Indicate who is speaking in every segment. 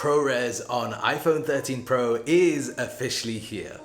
Speaker 1: ProRes on iPhone 13 Pro is officially here.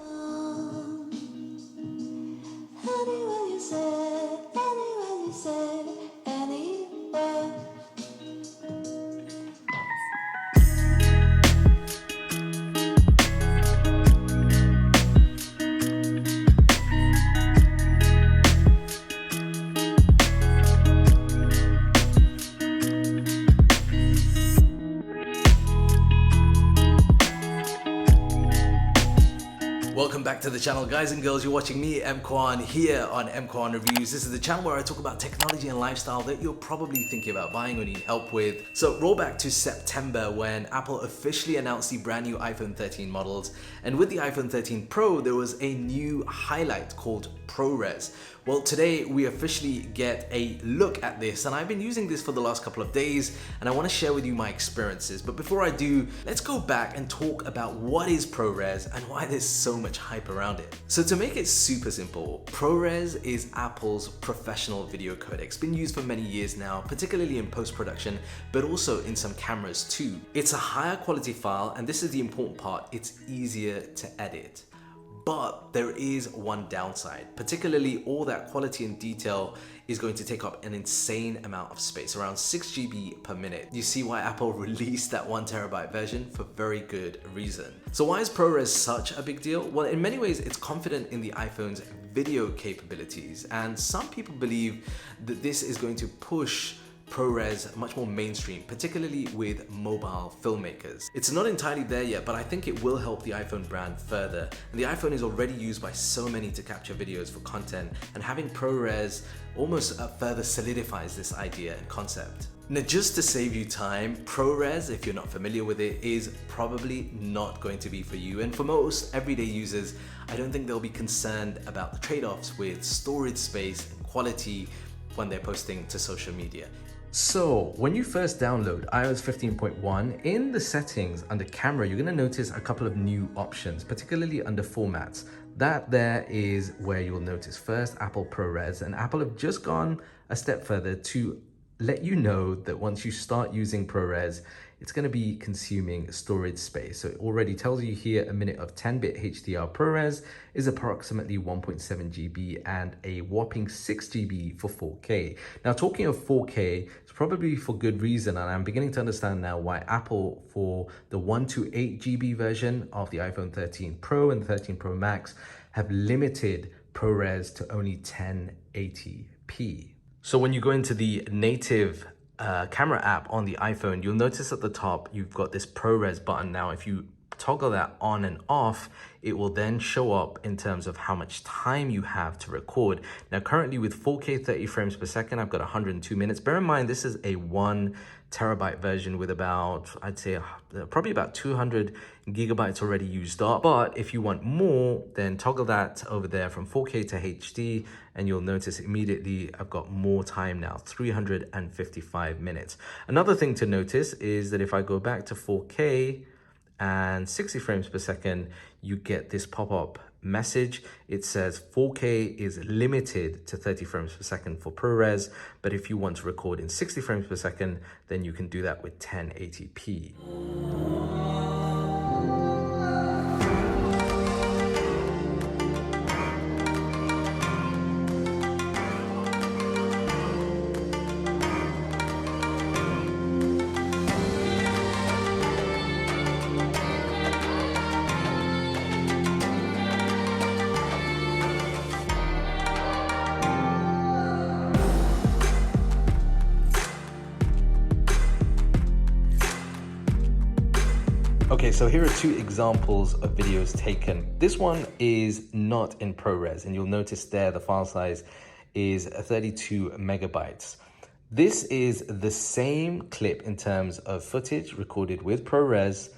Speaker 1: Welcome back to the channel, guys and girls. You're watching me, EMKWAN, here on EMKWAN Reviews. This is the channel where I talk about technology and lifestyle that you're probably thinking about buying or need help with. So roll back to September when Apple officially announced the brand new iPhone 13 models. And with the iPhone 13 Pro, there was a new highlight called ProRes. Well, today we officially get a look at this, and I've been using this for the last couple of days, and I want to share with you my experiences. But before I do, let's go back and talk about what is ProRes and why there's so much hype around it. So to make it super simple, ProRes is Apple's professional video codec. It's been used for many years now, particularly in post-production, but also in some cameras too. It's a higher quality file, and this is the important part, it's easier to edit. But there is one downside, particularly all that quality and detail is going to take up an insane amount of space, around 6 GB per minute. You see why Apple released that 1 TB version for very good reason. So why is ProRes such a big deal? Well, in many ways, it's confident in the iPhone's video capabilities, and some people believe that this is going to push ProRes much more mainstream, particularly with mobile filmmakers. It's not entirely there yet, but I think it will help the iPhone brand further. And the iPhone is already used by so many to capture videos for content, and having ProRes almost further solidifies this idea and concept. Now, just to save you time, ProRes, if you're not familiar with it, is probably not going to be for you. And for most everyday users, I don't think they'll be concerned about the trade-offs with storage space and quality when they're posting to social media. So when you first download iOS 15.1, in the settings under camera, you're going to notice a couple of new options, particularly under formats. That there is where you'll notice first Apple ProRes, and Apple have just gone a step further to let you know that once you start using ProRes, it's going to be consuming storage space. So it already tells you here a minute of 10-bit HDR ProRes is approximately 1.7 GB and a whopping 6 GB for 4K. Now, talking of 4K, it's probably for good reason, and I'm beginning to understand now why Apple, for the 1 to 8 GB version of the iPhone 13 Pro and 13 Pro Max, have limited ProRes to only 1080p. So when you go into the native camera app on the iPhone, you'll notice at the top, you've got this ProRes button. Now, if you toggle that on and off, it will then show up in terms of how much time you have to record. Now, currently with 4K 30 frames per second, I've got 102 minutes. Bear in mind, this is a 1 TB version with about, I'd say probably about 200 GB already used up. But if you want more, then toggle that over there from 4K to HD, and you'll notice immediately I've got more time now, 355 minutes. Another thing to notice is that if I go back to 4K and 60 frames per second, you get this pop-up message. It says 4K is limited to 30 frames per second for ProRes, but if you want to record in 60 frames per second, then you can do that with 1080p. Okay, so here are 2 examples of videos taken. This one is not in ProRes, and you'll notice there the file size is 32 megabytes. This is the same clip in terms of footage recorded with ProRes,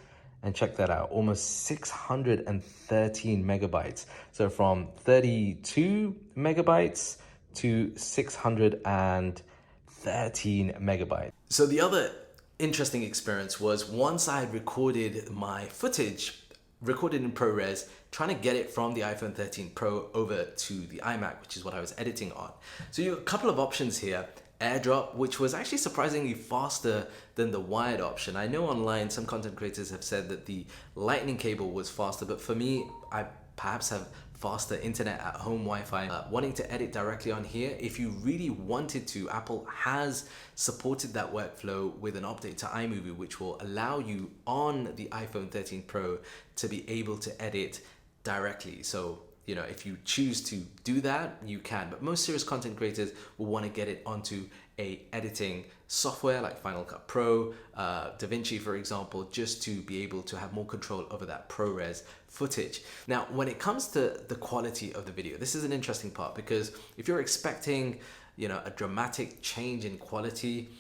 Speaker 1: and check that out, almost 613 megabytes. So from 32 megabytes to 613 megabytes. So the other interesting experience was once I had recorded my footage, recorded in ProRes, trying to get it from the iPhone 13 Pro over to the iMac, which is what I was editing on. So you have a couple of options here. AirDrop, which was actually surprisingly faster than the wired option. I know online some content creators have said that the lightning cable was faster, but for me, I perhaps have faster internet at home Wi-Fi. Wanting to edit directly on here, if you really wanted to, Apple has supported that workflow with an update to iMovie, which will allow you on the iPhone 13 Pro to be able to edit directly. So, you know, if you choose to do that, you can, but most serious content creators will want to get it onto a editing software like Final Cut Pro, DaVinci, for example, just to be able to have more control over that ProRes footage. Now, when it comes to the quality of the video, this is an interesting part, because if you're expecting, you know, a dramatic change in quality,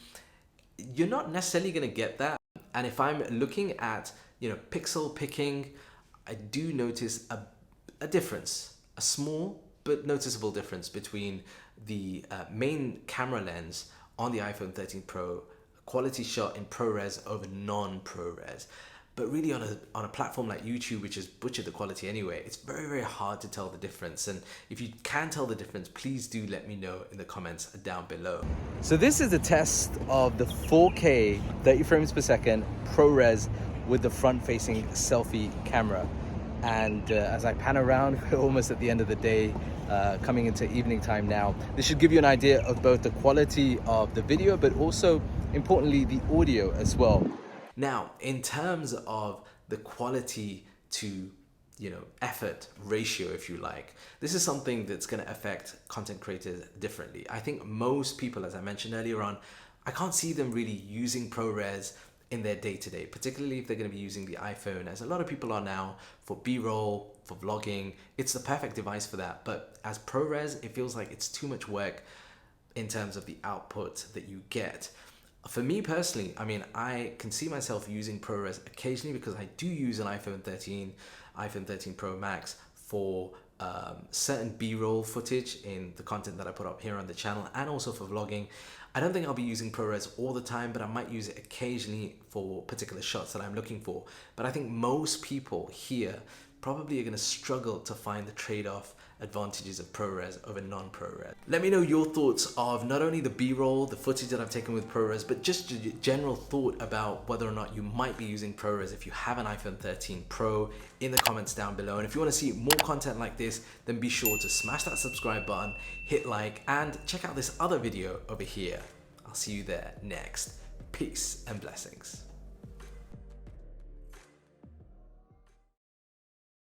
Speaker 1: you're not necessarily going to get that. And if I'm looking at, you know, pixel picking, I do notice a difference, a small but noticeable difference between the main camera lens on the iPhone 13 Pro, quality shot in ProRes over non-ProRes. But really on a platform like YouTube, which has butchered the quality anyway, it's very, very hard to tell the difference. And if you can tell the difference, please do let me know in the comments down below. So this is a test of the 4K 30 frames per second ProRes with the front-facing selfie camera. And as I pan around, we're almost at the end of the day, coming into evening time now. This should give you an idea of both the quality of the video, but also importantly, the audio as well. Now, in terms of the quality to, you know, effort ratio, if you like, this is something that's going to affect content creators differently. I think most people, as I mentioned earlier on, I can't see them really using ProRes in their day-to-day, particularly if they're going to be using the iPhone, as a lot of people are now, for B-roll, for vlogging. It's the perfect device for that. But as ProRes, it feels like it's too much work in terms of the output that you get. For me personally, I mean, I can see myself using ProRes occasionally because I do use an iPhone 13, iPhone 13 Pro Max for certain B-roll footage in the content that I put up here on the channel, and also for vlogging. I don't think I'll be using ProRes all the time, but I might use it occasionally for particular shots that I'm looking for. But I think most people here probably are going to struggle to find the trade-off advantages of ProRes over non-ProRes. Let me know your thoughts of not only the B-roll, the footage that I've taken with ProRes, but just your general thought about whether or not you might be using ProRes if you have an iPhone 13 Pro in the comments down below. And if you want to see more content like this, then be sure to smash that subscribe button, hit like, and check out this other video over here. I'll see you there next. Peace and blessings.